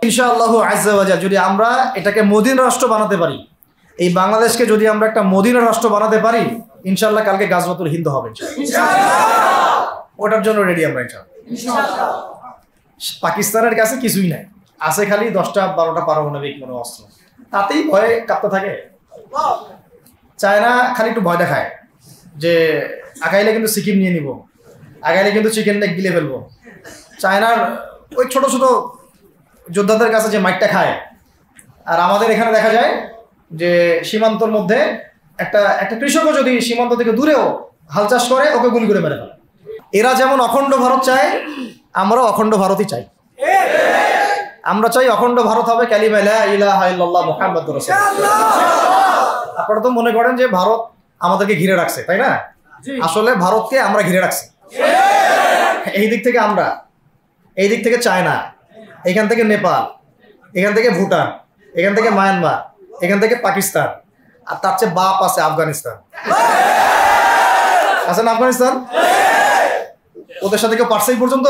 ইনশাআল্লাহু আজ্জা ওয়া জাল যদি আমরা এটাকে মদিনা রাষ্ট্র বানাতে পারি, এই বাংলাদেশকে যদি আমরা একটা মদিনা রাষ্ট্র বানাতে পারি, ইনশাআল্লাহ কালকে গাজওয়াতুল হিন্দ হবে ইনশাআল্লাহ। ওটার জন্য রেডি আমরা ইনশাআল্লাহ। পাকিস্তানের কাছে কিছুই নাই, আছে খালি 10টা 12টা পারমাণবিক কোনো অস্ত্র, তাতেই ভয়ে কাঁপতে থাকে। চায়না খালি একটু ভয় দেখায় যে আগাইলে কিন্তু সিকিম নিয়ে নিব, আগাইলে কিন্তু চিকেন নেক গিলে ফেলবো। চায়নার ওই ছোট ছোট যোদ্ধাদের কাছে যে মাইকটা খায়, আর আমাদের এখানে দেখা যায় যে সীমান্তর মধ্যে একটা কৃষকও যদি সীমান্ত থেকে দূরেও হাল চাষ করে, ওকে গুলি করে মেরে ফেলে। এরা যেমন অখণ্ড ভারত চায়, আমরাও অখণ্ড ভারতই চাই। আমরা চাই অখণ্ড ভারত হবে কালিমা লা ইলাহা ইল্লাল্লাহ মুহাম্মাদুর রাসূলুল্লাহ। আপনারা তো মনে করেন যে ভারত আমাদেরকে ঘিরে রাখছে, তাই না? আসলে ভারতকে আমরা ঘিরে রাখছি। এই দিক থেকে আমরা, এই দিক থেকে চায়না, এখান থেকে নেপাল, এখান থেকে ভুটান, এখান থেকে মায়ানমার, এখান থেকে পাকিস্তান, আর তার চেয়ে বাপ আছে আফগানিস্তান। আছে না আফগানিস্তান? ওদের সাথে কেউ পারছে এই পর্যন্ত?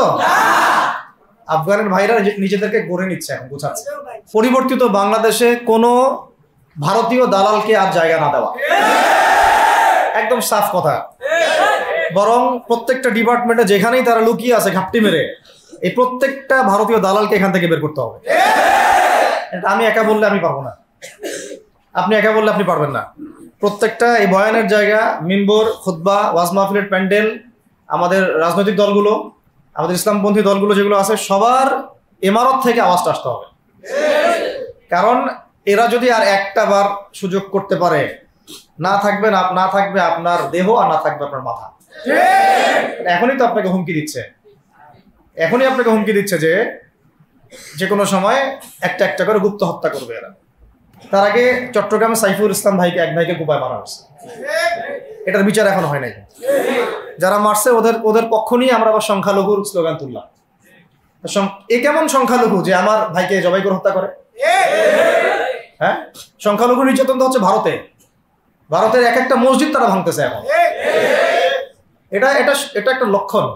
আফগানের ভাইরা নিজেদেরকে গড়ে নিচ্ছে, এখন বোঝাচ্ছে। পরিবর্তিত বাংলাদেশে কোনো ভারতীয় দালালকে আর জায়গা না দেওয়া, একদম সাফ কথা। বরং প্রত্যেকটা ডিপার্টমেন্টে যেখানেই তারা লুকিয়ে আছে ঘাপটি মেরে, এই প্রত্যেকটা ভারতীয় দালালকে এখান থেকে বের করতে হবে। আমি একা বললে আমি পারবো না, আপনি একা বললে আপনি পারবেন না। প্রত্যেকটা এই বয়ানের জায়গা, মিম্বর, খুতবা, ওয়াজ মাহফিলের প্যান্ডেল, আমাদের রাজনৈতিক দলগুলো, আমাদের ইসলামপন্থী দলগুলো যেগুলো আছে, সবার ইমারত থেকে আওয়াজটা আসতে হবে। কারণ এরা যদি আর একটা বার সুযোগ করতে পারে, না থাকবে আপনার দেহ, আর না থাকবে আপনার মাথা। এখনই তো আপনাকে হুমকি দিচ্ছে, যে কোনো সময় একটা করে গুপ্ত হত্যা করবে এরা। তার আগে চট্টগ্রামে সাইফুল ইসলাম ভাইকে, এক ভাইকে কুপায় মারা হয়েছে, এটার বিচার এখন হয় নাই। যারা মারছে ওদের পক্ষ নিয়ে আমরা আবার সংখ্যালঘুর স্লোগান তুললাম। এ কেমন সংখ্যালঘু যে আমার ভাইকে জবাই করে হত্যা করে? হ্যাঁ, সংখ্যালঘু নির্যাতন তো হচ্ছে ভারতের এক একটা মসজিদ তারা ভাঙতেছে এখন। এটা একটা লক্ষণ।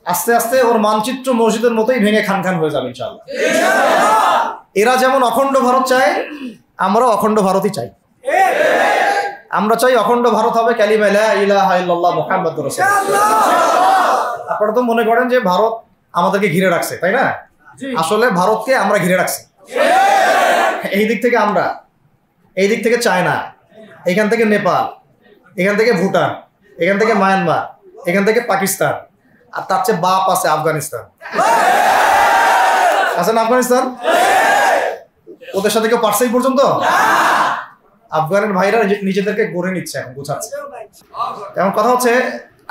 আস্তে আস্তে ওর মানচিত্র মসজিদের মতোই ভেঙে খান হয়ে যাবে ইনশাআল্লাহ। এরা যেমন অখণ্ড ভারত চায়, আমরাও অখণ্ড ভারতই চাই। আমরা চাই অখণ্ড ভারত হবে কালিমা লা ইলাহা ইল্লাল্লাহ মুহাম্মাদুর রাসূলুল্লাহ। আপনারা তো মনে করেন যে ভারত আমাদেরকে ঘিরে রাখছে, তাই না? আসলে ভারতকে আমরা ঘিরে রাখছি। এই দিক থেকে আমরা, এই দিক থেকে চায়না, এখান থেকে নেপাল, এখান থেকে ভুটান, এখান থেকে মায়ানমার, এখান থেকে পাকিস্তান, আর তার চেয়ে বাপ আছে আফগানিস্তান। আছে না আফগানিস্তান? ওদের সাথে কেউ পারছে এই পর্যন্ত? আফগানের ভাইরা নিজেদেরকে গড়ে নিচ্ছে, এখন বোঝাচ্ছে। এখন কথা হচ্ছে,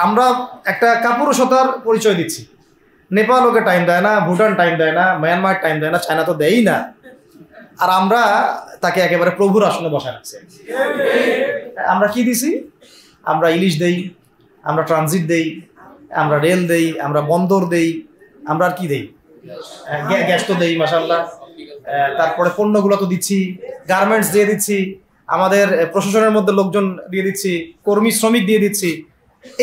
আমরা একটা কাপুরুষতার পরিচয় দিচ্ছি। নেপাল ওকে টাইম দেয় না, ভুটান টাইম দেয় না, মায়ানমার টাইম দেয় না, চায়না তো দেয়ই না, আর আমরা তাকে একেবারে প্রভুর আসনে বসায় রাখছি। আমরা কি দিছি? আমরা ইলিশ দেই, আমরা ট্রানজিট দেই, আমরা রেল দেই, আমরা বন্দর দেই, আমরা আর কি দেই? গ্যাস তো দেই মাশাআল্লাহ। তারপরে পণ্যগুলো তো দিচ্ছি, গার্মেন্টস দিয়ে দিচ্ছি, আমাদের প্রশাসনের মধ্যে লোকজন দিয়ে দিচ্ছি, কর্মী শ্রমিক দিয়ে দিচ্ছি।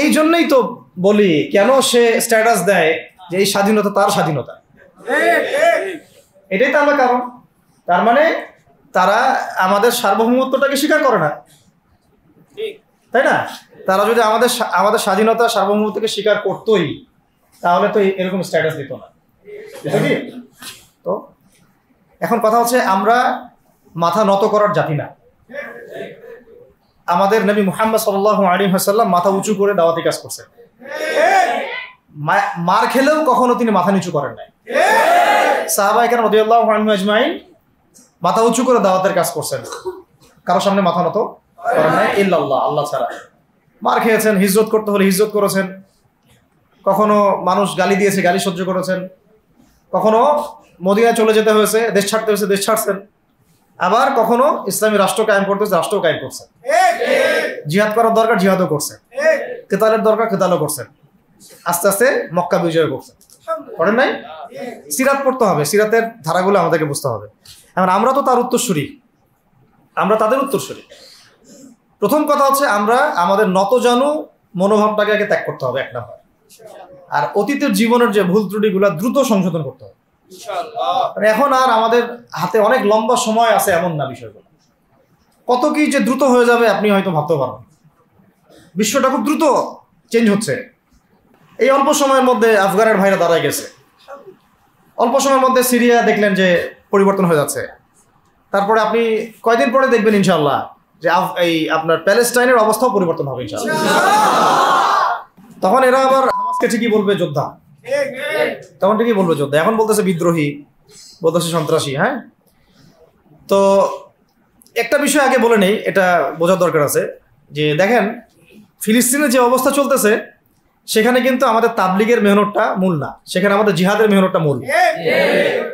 এই জন্যই তো বলি, কেন সে স্ট্যাটাস দেয় যে এই স্বাধীনতা তার স্বাধীনতা। এটাই তো আমরা কারণ। তার মানে তারা আমাদের সার্বভৌমত্বটাকে স্বীকার করে না, তাই না? তারা যদি আমাদের স্বাধীনতা সার্বভৌমত্বকে স্বীকার করতোই, তাহলে তো এরকম স্ট্যাটাস দিত না। তো এখন কথা হচ্ছে, আমরা মাথা নত করার জাতি না। আমাদের নবী মুহাম্মদ সাল্লাল্লাহু আলাইহি ওয়াসাল্লাম মাথা উঁচু করে দাওয়াতি কাজ করছেন। মার খেলেও কখনো তিনি মাথা নিচু করেন নাই। সাহাবায়ে কেরাম রাদিয়াল্লাহু আনহুম আজমাইন মাথা উঁচু করে দাওয়াতের কাজ করছেন, কারোর সামনে মাথা নত করেন নাই ইল্লাল্লাহ, আল্লাহ ছাড়া। মার খেয়েছেন, হিজরত করতে হলে হিজরত করেছেন, কখনো মানুষ গালি দিয়েছে, গালি সহ্য করেছেন, কখনো মদিনায় চলে যেতে হয়েছে, দেশ ছাড়তে হয়েছে, দেশ ছাড়ছেন, আবার কখনো ইসলামী রাষ্ট্র কায়েম করতে হয়েছে, রাষ্ট্র কায়েম করছেন। জিহাদ করার দরকার, জিহাদও করছেন, কেতালের দরকার, কেতালও করছেন, আস্তে আস্তে মক্কা বিজয় করছেন, করেন নাই? সিরাত পড়তে হবে, সিরাতের ধারাগুলো আমাদেরকে বুঝতে হবে। এখন আমরা তো তার উত্তরসূরি, আমরা তাদের উত্তরসূরি। প্রথম কথা হচ্ছে, আমরা আমাদের নতজানু মনোভাবটাকে আগে ত্যাগ করতে হবে, এক নাম্বার। আর অতীতের জীবনের যে ভুল ত্রুটিগুলো দ্রুত সংশোধন করতে হবে। মানে এখন আর আমাদের হাতে অনেক লম্বা সময় আছে এমন না বিষয়গুলো। কত কি যে দ্রুত হয়ে যাবে আপনি হয়তো ভাবতে পারবেন। বিশ্বটা খুব দ্রুত চেঞ্জ হচ্ছে। এই অল্প সময়ের মধ্যে আফগানের ভাইরা দাঁড়ায় গেছে, অল্প সময়ের মধ্যে সিরিয়া দেখলেন যে পরিবর্তন হয়ে যাচ্ছে। তারপরে আপনি কয়দিন পরে দেখবেন ইনশাআল্লাহ যে এই আপনার প্যালেস্টাইনের অবস্থাও পরিবর্তন হবে ইনশাআল্লাহ। তখন এরা আবার হামাসকে ঠিকই বলবে যোদ্ধা, তখন ঠিকই বলবে যোদ্ধা। এখন বলতেছে বিদ্রোহী, বলতেছে সন্ত্রাসী। হ্যাঁ, তো একটা বিষয় আগে বলে নেই, এটা বোঝার দরকার আছে যে দেখেন ফিলিস্তিনে যে অবস্থা চলতেছে সেখানে কিন্তু আমাদের তাবলিগের মেহনতটা মূল না, সেখানে আমাদের জিহাদের মেহনতটা মূল,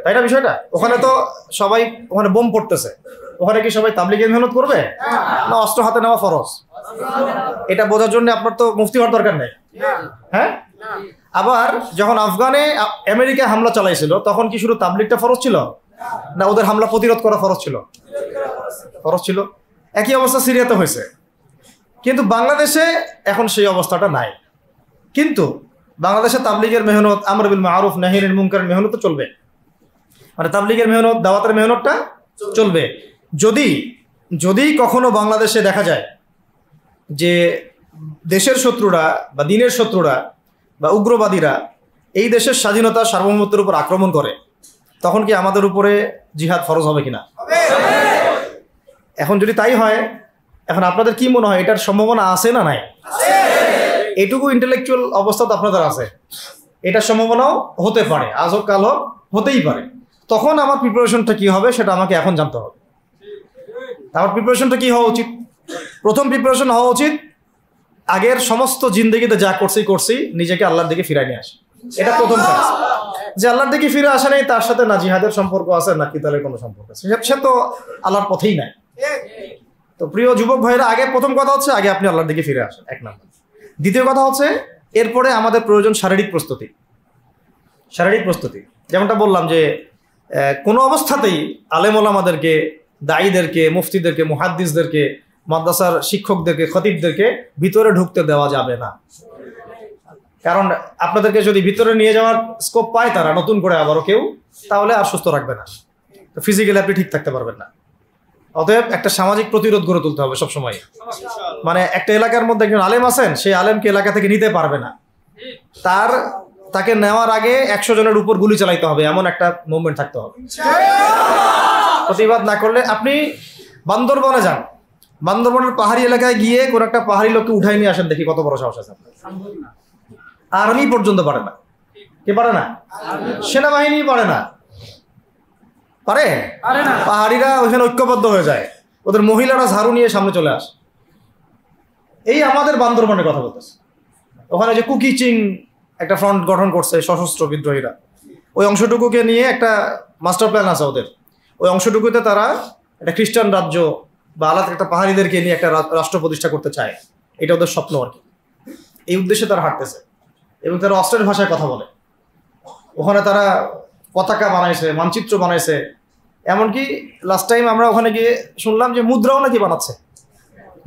তাই না বিষয়টা? ওখানে তো সবাই ওখানে বোম পড়তেছে, ওখানে কি সবাই তাবলিগের মেহনত করবে না অস্ত্র হাতে নেওয়া ফরজ? এটা বোঝার জন্য আপনার তো মুফতি হওয়ার দরকার নেই। হ্যাঁ, আবার যখন আফগানে আমেরিকা হামলা চালাইছিল তখন কি শুধু তাবলিগটা ফরজ ছিল না ওদের হামলা প্রতিরোধ করা ফরজ ছিল? ফরজ ছিল। একই অবস্থা সিরিয়াতে হয়েছে, কিন্তু বাংলাদেশে এখন সেই অবস্থাটা নাই। কিন্তু বাংলাদেশে তাবলিগের মেহনত, আমর বিল মারুফ নাহি আনিল মুনকারের মেহনত তো চলবে, মানে তাবলিগের মেহনত, দাওয়াতের মেহনতটা চলবে। যদি যদি কখনো বাংলাদেশে দেখা যায় যে দেশের শত্রুরা বা দিনের শত্রুরা বা উগ্রবাদীরা এই দেশের স্বাধীনতা সার্বভৌমত্বের উপর আক্রমণ করে, তখন কি আমাদের উপরে জিহাদ ফরজ হবে কিনা? এখন যদি তাই হয়, এখন আপনাদের কি মনে হয় এটার সম্ভাবনা আছে না নাই? এটুকু ইন্টেলেকচুয়াল অবস্থা তো আপনাদের আছে, এটার সম্ভাবনাও হতে পারে, আজ হোক কাল হোক, হতেই পারে। তখন আমার প্রিপারেশনটা কি হবে সেটা আমাকে এখন জানতে হবে। আমার প্রিপারেশনটা কি হওয়া উচিত? প্রথম প্রিপারেশন হওয়া উচিত আগের সমস্ত জিন্দেগিতে যা করছি নিজেকে আল্লাহর দিকে ফিরাই নিয়ে আসে। এটা প্রথম কাজ। যে আল্লাহর দিকে ফিরে আসে নাই, তার সাথে না জিহাদের সম্পর্ক আছে না কিতালের কোনো সম্পর্ক আছে, সে তো আল্লাহর পথেই নাই। তো প্রিয় যুবক ভাইরা, আগে প্রথম কথা হচ্ছে আগে আপনি আল্লাহর দিকে ফিরে আসেন, এক নম্বর। দ্বিতীয় কথা হচ্ছে এরপরে আমাদের প্রয়োজন শারীরিক প্রস্তুতি। শারীরিক প্রস্তুতি যেমনটা বললাম যে কোনো অবস্থাতেই আলেম ওলামাদেরকে, দায়ীদেরকে, মুফতিদেরকে, মুহাদ্দিসদেরকে, মাদ্রাসার শিক্ষকদেরকে, খতিবদেরকে ভিতরে ঢুকতে দেওয়া যাবে না। কারণ আপনাদেরকে যদি ভিতরে নিয়ে যাওয়ার স্কোপ পায় তারা নতুন করে আবারও কেউ, তাহলে আর সুস্থ রাখবে না, ফিজিক্যালি আপনি ঠিক থাকতে পারবেন না। অতএব একটা সামাজিক প্রতিরোধ গড়ে তুলতে হবে সবসময়। মানে একটা এলাকার মধ্যে একজন আলেম আছেন, সেই আলেমকে এলাকা থেকে নিতে পারবে না, তাকে নেওয়ার আগে 100 জনের উপর গুলি চালাইতে হবে, এমন একটা মুভমেন্ট থাকতে হবে। প্রতিবাদ না করলে আপনি বান্দরবনে যান, বান্দরবনের পাহাড়ি এলাকায় গিয়ে কোন একটা পাহাড়ি লোককে উঠাই নিয়ে আসেন, দেখি কত বড় সাহস আছে। আর্মি পর্যন্ত পারে না। কে পারে না? সেনাবাহিনী পারে না। পারে? পাহাড়িরা ওইখানে ঐক্যবদ্ধ হয়ে যায়, ওদের মহিলারা ঝাড়ু নিয়ে সামনে চলে আসে। এই আমাদের বান্দরবনের কথা বলতেছে। ওখানে যে কুকি চিং একটা ফ্রন্ট গঠন করছে সশস্ত্র বিদ্রোহীরা, ওই অংশটুকুকে নিয়ে একটা মাস্টার প্ল্যান আছে ওদের। ওই অংশটুকুতে তারা একটা খ্রিস্টান রাজ্য বা আলাদা একটা পাহাড়িদেরকে নিয়ে একটা রাষ্ট্র প্রতিষ্ঠা করতে চায়। এটা ওদের স্বপ্ন আর কি। এই উদ্দেশ্যে তারা হাঁটতেছে এবং তারা অস্ট্রের ভাষায় কথা বলে। ওখানে তারা পতাকা বানাইছে, মানচিত্র বানাইছে, এমনকি লাস্ট টাইম আমরা ওখানে গিয়ে শুনলাম যে মুদ্রাও নাকি বানাচ্ছে।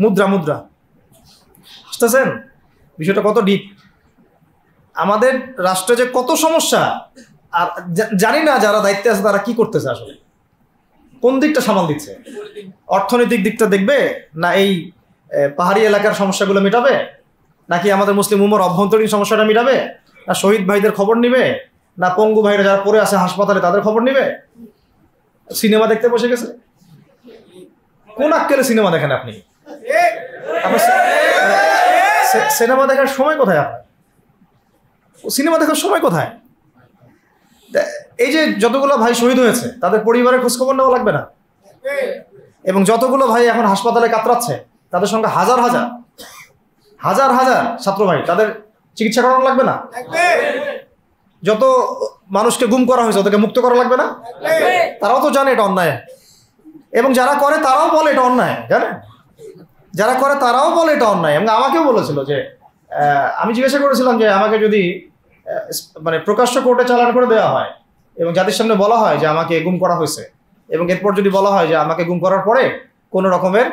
মুদ্রা বুঝতেছেন বিষয়টা কত ডিপ? আমাদের রাষ্ট্রে যে কত সমস্যা, আর জানি না যারা দায়িত্বে আছে তারা কি করতেছে, আসলে কোন দিকটা সামাল দিচ্ছে। অর্থনৈতিক দিকটা দেখবে না এই পাহাড়ি এলাকার সমস্যাগুলো মেটাবে, নাকি আমাদের মুসলিম উম্মার অভ্যন্তরীণ সমস্যাটা মেটাবে, না শহীদ ভাইদের খবর নিবে, না পঙ্গু ভাইরা যারা পড়ে আছে হাসপাতালে তাদের খবর নিবে? সিনেমা দেখতে বসে গেছে। কোন আক্কেলে সিনেমা দেখেন আপনি? সিনেমা দেখার সময় কোথায় আপনার? সিনেমা দেখার সময় কোথায়? এই যে যতগুলো ভাই শহীদ হয়েছে তাদের পরিবারের খোঁজখবর নেওয়া লাগবে না? এবং যতগুলো ভাই এখন হাসপাতালে কাতরাচ্ছে তাদের সঙ্গে হাজার হাজার ছাত্র ভাই, তাদের চিকিৎসা করানো লাগবে না? যত মানুষকে গুম করা হয়েছে ওদেরকে মুক্ত করা লাগবে না? তারাও তো জানে এটা অন্যায়, এবং যারা করে তারাও বলে এটা অন্যায়। জানেন, যারা করে তারাও বলে এটা অন্যায়। এবং আমাকেও বলেছিল যে আমি জিজ্ঞাসা করেছিলাম যে আমাকে যদি মানে প্রকাশ্য কোর্টে চালান করে দেওয়া হয় এবং জাতির সামনে বলা হয় যে আমাকে গুম করা হয়েছে, এবং এরপর যদি বলা হয় যে আমাকে গুম করার পরে কোনো রকমের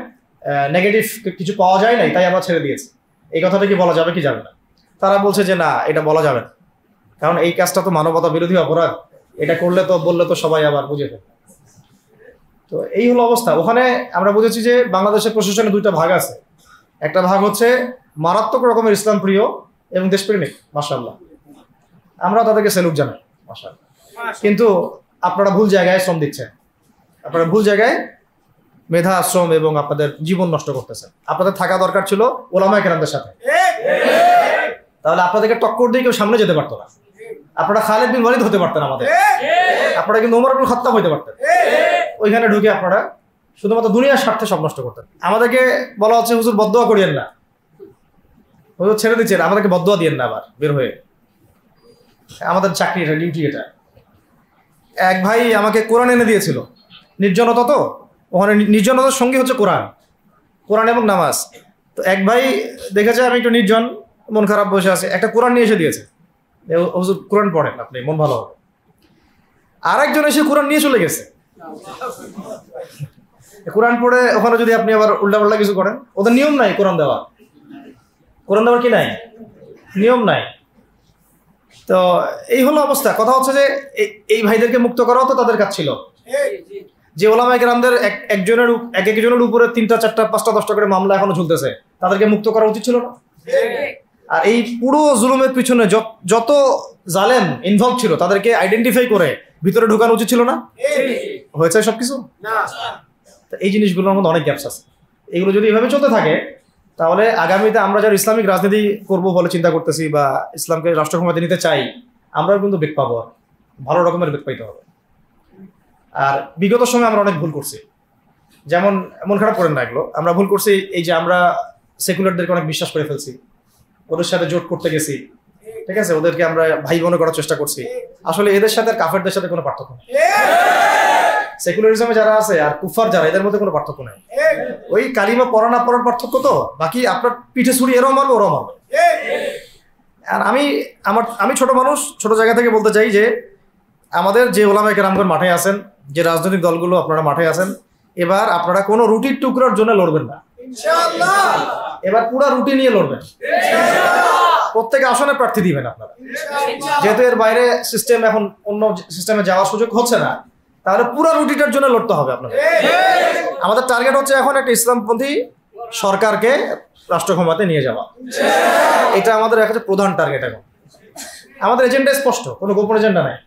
নেগেটিভ কিছু পাওয়া যায় নাই তাই আমরা ছেড়ে দিয়েছি, এই কথাটা কি বলা যাবে কি যাবে না? তারা বলছে যে না, এটা বলা যাবে না, কারণ এই কাজটা তো মানবতা বিরোধী অপরাধ, এটা করলে তো বললে তো সবাই আবার বুঝে ফেলবে। তো এই হলো অবস্থা। ওখানে আমরা বুঝেছি যে বাংলাদেশের প্রশাসনে দুইটা ভাগ আছে। একটা ভাগ হচ্ছে মারাত্মক রকমের ইসলাম প্রিয় এবং দেশপ্রেমিক, মাশাআল্লাহ, আমরা তাদেরকে স্যালুট জানাই, মাশাআল্লাহ। কিন্তু আপনারা ভুল জায়গায় শ্রম দিচ্ছেন, আপনারা ভুল জায়গায় মেধা শ্রম এবং আপনাদের জীবন নষ্ট করতেছেন। আপনাদের থাকা দরকার ছিল ওলামায়ে কেরামদের সাথে, তাহলে আপনাদেরকে টক্কর দিয়ে কেউ সামনে যেতে পারতো না। আপনারা খালিদ বিন ওয়ালিদ হতে পারতেন আমাদের, আপনারা কিন্তু ওমর ইবনুল খাত্তাব হতে পারতেন। ওইখানে ঢুকে আপনারা শুধুমাত্র দুনিয়ার স্বার্থে সব নষ্ট করতেন। আমাদেরকে বলা হচ্ছে হুজুর বদদোয়া করিয়েন না, হুজুর ছেড়ে দিচ্ছেন, আমাদেরকে বদদোয়া দিয়েন না আবার বের হয়ে। আমাদের চাকরি এটা, ডিউটি এটা। এক ভাই আমাকে কোরআন এনে দিয়েছিল, নির্জনতা তো, ওখানে নির্জনতার সঙ্গী হচ্ছে কোরআন, কোরআন এবং নামাজ। তো এক ভাই দেখেছে আমি একটু নির্জন, মন খারাপ বসে আছে, একটা কোরআন নিয়ে এসে দিয়েছে, হুজুর কোরআন পড়েন আপনি, মন ভালো হবে। আর একজন এসে কোরআন নিয়ে চলে গেছে। কোরআন পড়ে ওখানে যদি আপনি আবার উল্টাপাল্টা কিছু করেন, ওদের নিয়ম নাই কোরআন দেওয়ার, কোরআন দেওয়ার কি নাই, নিয়ম নাই। তো এই হলো অবস্থা। কথা হচ্ছে যে এই ভাইদেরকে মুক্ত করাও তো তাদের কাজ ছিল। যে ওলামায়ে কেরামদের একজনের উপরে 3টা 4টা 5টা 10টা করে মামলা এখনো ঝুলতেছে, তাদেরকে মুক্ত করা উচিত ছিল না? আর এই পুরো জুলুমের পিছনে যত জালেম ইনভলভ ছিল তাদেরকে আইডেন্টিফাই করে ভিতরে ঢোকানো উচিত ছিল না? হয়েছে সবকিছু না। এই জিনিসগুলোর মধ্যে অনেক গ্যাপস আছে। এগুলো যদি এভাবে চলতে থাকে তাহলে আগামীতে আমরা যারা ইসলামিক রাজনীতি করব বলে চিন্তা করতেছি বা ইসলামকে রাষ্ট্র ক্ষমতায় নিতে চাই, আমরাও কিন্তু বেগ পাবো, ভালো রকমের বেগ পাইতে হবে। আর বিগত সময়ে আমরা অনেক ভুল করছি, যেমন মন খারাপ করেন না, এগুলো আমরা ভুল করছি। এই যে আমরা সেকুলারদেরকে অনেক বিশ্বাস করে ফেলছি, ওদের সাথে জোট করতে গেছি, ঠিক আছে, ওদেরকে আমরা ভাই বোন করার চেষ্টা করছি। আসলে এদের সাথে আর কাফেরদের সাথে কোনো পার্থক্য নেই। সেকুলারিজমে যারা আছে আর কুফার যারা, এদের মধ্যে কোনো পার্থক্য নেই। ওই কালিমা পড়া না পড়ার পার্থক্য, তো বাকি আপনার পিঠে ছুরি এরাও মারবে ওরাও মারবে। আর আমি ছোট মানুষ, ছোট জায়গা থেকে বলতে চাই যে আমাদের যে ওলামায়ে কেরামগণ মাঠে আছেন, যে রাজনৈতিক দলগুলো আপনারা মাঠে আছেন, এবার আপনারা কোনো রুটির টুকরার জন্য লড়বেন না, এবার পুরা রুটি নিয়ে লড়বেন। প্রত্যেক আসনে প্রার্থী দিবেন আপনারা, যেহেতু এর বাইরে সিস্টেম এখন অন্য সিস্টেমে যাওয়ার সুযোগ হচ্ছে না, তাহলে পুরো রুটিটার জন্য লড়তে হবে আপনাদের। আমাদের টার্গেট হচ্ছে এখন একটা ইসলামপন্থী সরকারকে রাষ্ট্র ক্ষমতায় নিয়ে যাওয়া, এটা আমাদের একটা প্রধান টার্গেট। এখন আমাদের এজেন্ডা স্পষ্ট, কোনো গোপন এজেন্ডা নাই।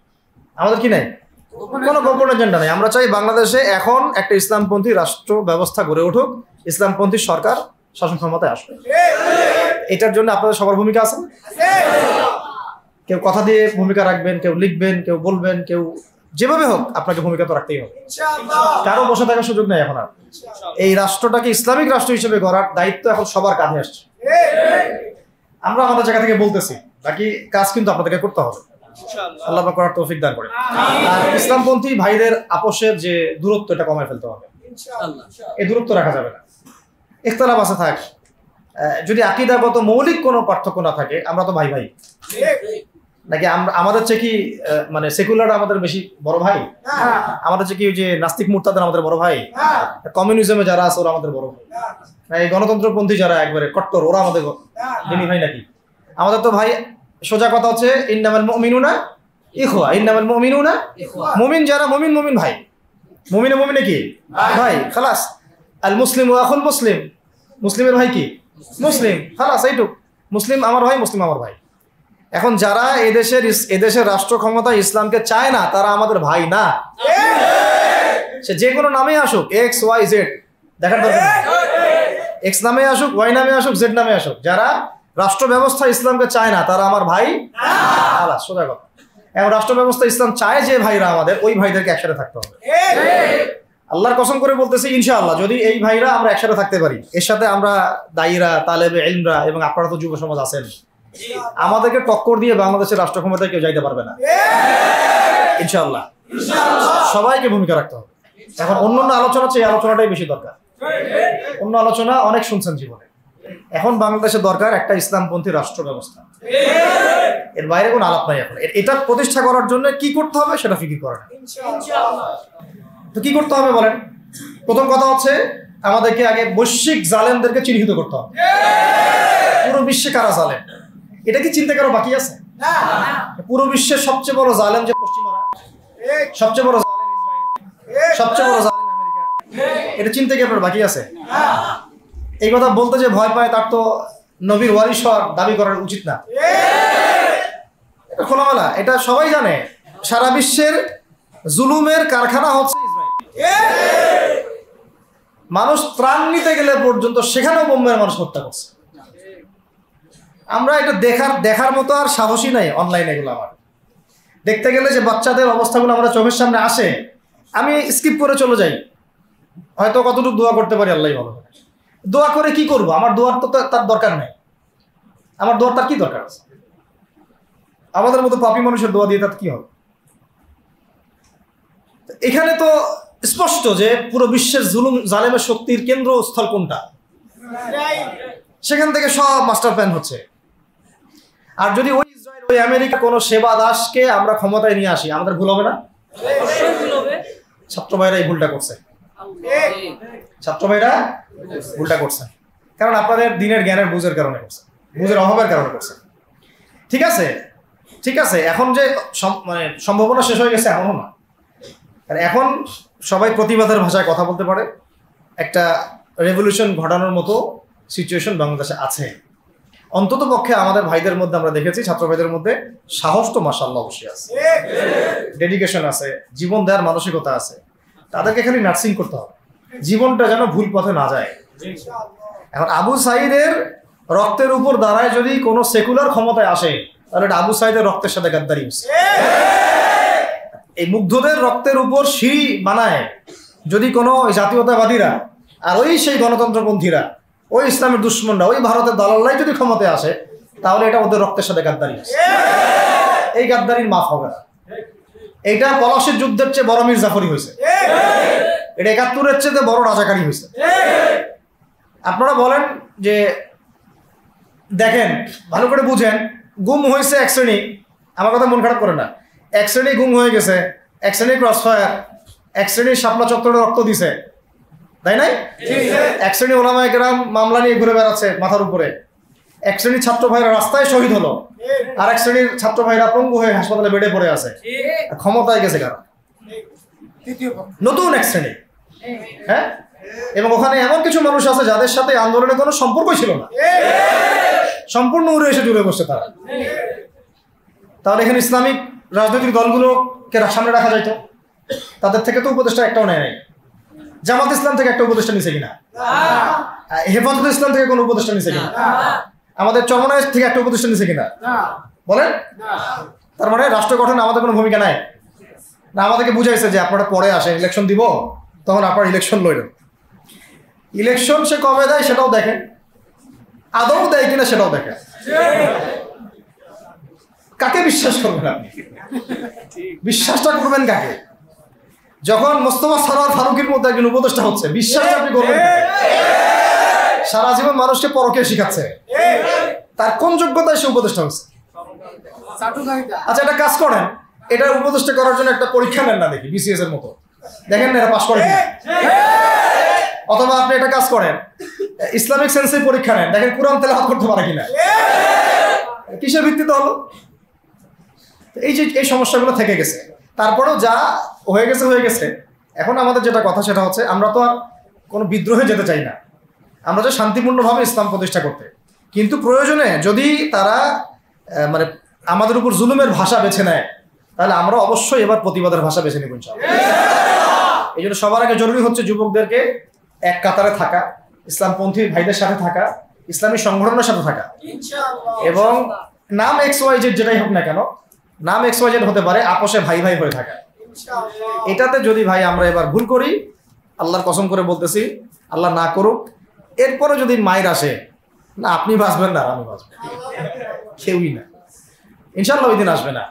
আমাদের কি নাই? কোনো গোপন এজেন্ডা নাই। আমরা চাই বাংলাদেশে এখন একটা ইসলামপন্থী রাষ্ট্র ব্যবস্থা গড়ে উঠুক, ইসলামপন্থী সরকার শাসন ক্ষমতায় আসবে। এটার জন্য আপনাদের সবার ভূমিকা আছে। কেউ কথা দিয়ে ভূমিকা রাখবেন, কেউ লিখবেন, কেউ বলবেন, কেউ যেভাবে হোক আপনাকে ভূমিকা তো রাখতেই হবে। কারো বসে থাকার সুযোগ নেই এখন আর। এই রাষ্ট্রটাকে ইসলামিক রাষ্ট্র হিসেবে গড়ার দায়িত্ব এখন সবার কাঁধে আসছে। আমরা আমাদের জায়গা থেকে বলতেছি, বাকি কাজ কিন্তু আপনাদেরকে করতে হবে। আল্লাহ পাক করার তৌফিক দান করে। আর ইসলামপন্থী ভাইদের আপোষের যে দূরত্ব, এটা কমায় ফেলতে হবে। এই দূরত্ব রাখা যাবে না। ইখতিলাফ আছে থাক, যদি আকীদাগত মৌলিক কোনো পার্থক্য না থাকে, আমরা তো ভাই ভাই নাকি? আমাদের চেয়ে কি মানে সেকুলার আমাদের বেশি বড় ভাই? আমাদের চেয়ে কি ওই যে নাস্তিক মুরতাদের আমাদের বড় ভাই? কমিউনিজমে যারা আছে ওরা আমাদের বড় ভাই? এই গণতন্ত্রপন্থী যারা একবারে কট্টর, ওরা আমাদের দিনী ভাই নাকি? আমাদের তো ভাই, সোজা কথা হচ্ছে ইন্নামাল মুমিনুনা ইখওয়া, ইন্নামাল মুমিনুনা মুমিন যারা মুমিন, মুমিন ভাই। মুমিনে মুমিনে কি ভাই, খালাস। আল মুসলিম ওয়া আখুল মুসলিম, মুসলিমের ভাই কি মুসলিম, খালাস, এইটুক। মুসলিম আমার ভাই, মুসলিম আমার ভাই। এখন যারা এদেশের রাষ্ট্র ক্ষমতা ইসলামকে চায় না, তারা আমাদের ভাই না। সে যে কোনো নামে আসুক, এক্স ওয়াই জেড, দেখার দরকার নেই। এক্স নামে আসুক, ওয়াই নামে আসুক, জেড নামে আসুক, যারা রাষ্ট্র ব্যবস্থা ইসলামকে চায় না, তারা আমার ভাই না। সোজা কথা। এখন রাষ্ট্র ব্যবস্থা ইসলাম চায় যে ভাইরা আমাদের, ওই ভাইদেরকে একসাথে থাকতে হবে। আল্লাহর কসম করে বলতেছি, ইনশাআল্লাহ যদি এই ভাইরা আমরা একসাথে থাকতে পারি, এর সাথে আমরা দায়ীরা, তালেবে ইলমরা এবং আপনারা তো যুব সমাজ আছেন, আমাদেরকে টক্কর দিয়ে বাংলাদেশের রাষ্ট্র ক্ষমতায় কেউ যাইতে পারবে না ইনশাআল্লাহ। সবাইকে ভূমিকা রাখতে হবে। এখন অন্যান্য আলোচনা চেয়ে আলোচনাটাই বেশি দরকার। অন্য আলোচনা অনেক শুনছেন জীবনে, এখন বাংলাদেশের দরকার একটা ইসলামপন্থী রাষ্ট্র ব্যবস্থা। এর বাইরে কোনো আলাপ নাই এখন। এটা প্রতিষ্ঠা করার জন্য কি করতে হবে সেটা ফিকির করা। তো কি করতে হবে বলেন? প্রথম কথা হচ্ছে আমাদেরকে আগে বৈশ্বিক জালেমদেরকে চিহ্নিত করতে হবে। পুরো বিশ্বে কারা জালেম, এটা কি চিন্তা করা বাকি আছে? পুরো বিশ্বের সবচেয়ে বড় জালেম যে পশ্চিমারা, সবচেয়ে বড় জালেম ইসরায়েল, সবচেয়ে বড় জালেম আমেরিকা। এটা চিন্তা কি আপনার বাকি আছে? এই কথা বলতে যে ভয় পায় তার তো নবীর ওয়ারিস হওয়ার দাবি করার উচিত না। এটা খোলামেলা, এটা সবাই জানে। সারা বিশ্বের জুলুমের কারখানা হচ্ছে ইসরায়েল। মানুষ ত্রাণ নিতে গেলে পর্যন্ত সেখানেও বোম্বের মানুষ হত্যা করছে। আমরা এটা দেখার মতো আর সাহসী নাই। অনলাইনে এগুলো আমার দেখতে গেলে যে বাচ্চাদের অবস্থাগুলো আমরা চোখের সামনে আসে, আমি স্কিপ করে চলে যাই। হয়তো কতটুকু দোয়া করতে পারি আল্লাহ ভালো। দোয়া করে কি করব? আমার দোয়ার তো তার দরকার নেই। আমার দোয়ার তার কি দরকার আছে? আমাদের মতো পাপী মানুষের দোয়া দিয়ে তার কি হবে? এখানে তো স্পষ্ট যে পুরো বিশ্বের জুলুম জালেমের শক্তির কেন্দ্রস্থল কোনটা, সেখান থেকে সব মাস্টার প্ল্যান হচ্ছে। আর যদি ওই ইসরায়েল ওই আমেরিকা কোনো সেবা দাসকে আমরা ক্ষমতায় নিয়ে আসি, আমাদের ভুল হবে না? ছাত্র ভাইরা এই ভুলটা করছে, ছাত্র ভাইরা ভুলটা করছে। কারণ আপনাদের দিনের জ্ঞানের বুঝের কারণে করছে, বুঝের অভাবের কারণে করছে। ঠিক আছে, ঠিক আছে। এখন যে মানে সম্ভাবনা শেষ হয়ে গেছে এমনও না। এখন সবাই প্রতিবাদের ভাষায় কথা বলতে পারে। একটা রেভলিউশন ঘটানোর মতো সিচুয়েশন বাংলাদেশে আছে। অন্তত পক্ষে আমাদের ভাইদের মধ্যে আমরা দেখেছি, ছাত্র ভাইদের মধ্যে সাহস তো মাশাআল্লাহ অবশ্যই আছে, ডেডিকেশন আছে, জীবন দেওয়ার মানসিকতা আছে। তাদেরকে খালি নার্সিং করতে হবে, জীবনটা যেন ভুল পথে না যায়। এখন আবু সাঈদের রক্তের উপর দাঁড়ায় যদি কোনো সেকুলার ক্ষমতায় আসে, তাহলে এটা আবু সাঈদের রক্তের সাথে গাদ্দারি হচ্ছে। এই মুগ্ধদের রক্তের উপর সিঁড়ি বানায় যদি কোনো জাতীয়তাবাদীরা আর ওই সেই গণতন্ত্রপন্থীরা, ওই ইসলামের দুশ্মনরা, ওই ভারতের দালাল্লাই যদি ক্ষমতায় আসে, তাহলে এটা ওদের রক্তের সাথে গাদ্দারি হচ্ছে। এই গাদ্দারির মাফ হবে না। এইটা পলাশির যুদ্ধের চেয়ে বড় মীর জাফরি হয়েছে, এটা ৭১-এর চেয়ে বড় রাজাকারী হয়েছে। আপনারা বলেন যে দেখেন, ভালো করে বুঝেন, গুম হয়েছে এক শ্রেণী, আমার কথা মন খারাপ করে না, এক শ্রেণী গুম হয়ে গেছে, এক শ্রেণী ক্রসফায়ার, এক শ্রেণী শাপলা চত্বরে রক্ত দিছে, তাই নাই? এক শ্রেণী ওলামায়ে কেরাম মামলা নিয়ে ঘুরে বেড়াচ্ছে মাথার উপরে, এক শ্রেণীর ছাত্র ভাইরা রাস্তায় শহীদ হলো, আর এক শ্রেণীর ছাত্র ভাইরা পঙ্গু হয়ে হাসপাতালে বেডে পড়ে আছে। ক্ষমতায় গেছে কারা? নতুন এক শ্রেণী। হ্যাঁ, এবং ওখানে এমন কিছু মানুষ আছে যাদের সাথে আন্দোলনের কোনো সম্পর্কই ছিল না, সম্পূর্ণ উড়ে এসে জুড়ে বসছে তারা। তাহলে এখানে ইসলামিক রাজনৈতিক দলগুলোকে সামনে রাখা যাইতো, তাদের থেকে তো উপদেষ্টা একটাও নেয় নাই। জামাত ইসলাম থেকে একটা উপদেষ্টা নিছে কিনা? হেফাজত ইসলাম থেকে কোনো উপদেষ্টা নিছে কিনা? আমাদের চরমনায় থেকে একটা উপদেষ্টা নিছে কিনা? বলেন। তার মানে রাষ্ট্র গঠনে আমাদের কোনো ভূমিকা নাই না। আমাদেরকে বুঝাইছে যে আপনারা পরে আসেন, ইলেকশন দিব, তখন আপনারা ইলেকশন লড়েন। ইলেকশন সে কবে দেয় সেটাও দেখেন, আদৌ দেয় কিনা সেটাও দেখেন। কাকে বিশ্বাস করবেন আপনি? বিশ্বাসটা করবেন কাকে? যখন মোস্তফা সরোয়ার ফারুকের মধ্যে একজন উপদেষ্টা হচ্ছে, বিশ্বাসটা আপনি করবেন? সারা জীবন মানুষকে পরকে শিখাচ্ছে, তার কোন যোগ্যতায় সে উপদেষ্টা হচ্ছে? আচ্ছা, একটা কাজ করেন, এটা উপদেষ্টা করার জন্য একটা পরীক্ষা নেন না, দেখি বিসিএস এর মতো, দেখেন না এটা পাস করে কিনা। অথবা আপনি একটা কাজ করেন, ইসলামিক সেন্সের পরীক্ষা নেন, দেখেন কুরআন তেলাওয়াত করতে পারে কিনা। কিসের ভিত্তিতে হলো? এই যে এই সমস্যাগুলো থেকে গেছে। তারপরেও যা হয়ে গেছে হয়ে গেছে। এখন আমাদের যেটা কথা সেটা হচ্ছে, আমরা তো আর কোনো বিদ্রোহে যেতে চাই না, আমরা যে শান্তিপূর্ণভাবে ইসলাম প্রতিষ্ঠা করতে। কিন্তু প্রয়োজনে যদি তারা মানে আমাদের উপর জুলুমের ভাষা বেছে নেয়, তাহলে আমরা অবশ্যই এবার প্রতিবাদের ভাষা বেছে নেব ইনশাআল্লাহ। এই জন্য সবার আগে জরুরি হচ্ছে যুবকদেরকে এক কাতারে থাকা, ইসলামপন্থী ভাইদের সাথে থাকা, ইসলামী সংগঠনের সাথে থাকা, এবং নাম XYZ যেটাই হোক না কেন, নাম XYZ হতে পারে, আপোষে ভাই ভাই হয়ে থাকা। এটাতে যদি ভাই আমরা এবার ভুল করি, আল্লাহর কসম করে বলতেছি, আল্লাহ না করুক, এরপরে যদি মায়ের আসে, না আপনি বাঁচবেন না আমি বাঁচবো, কেউই না, ইনশাআল্লাহ ওই দিন আসবে না।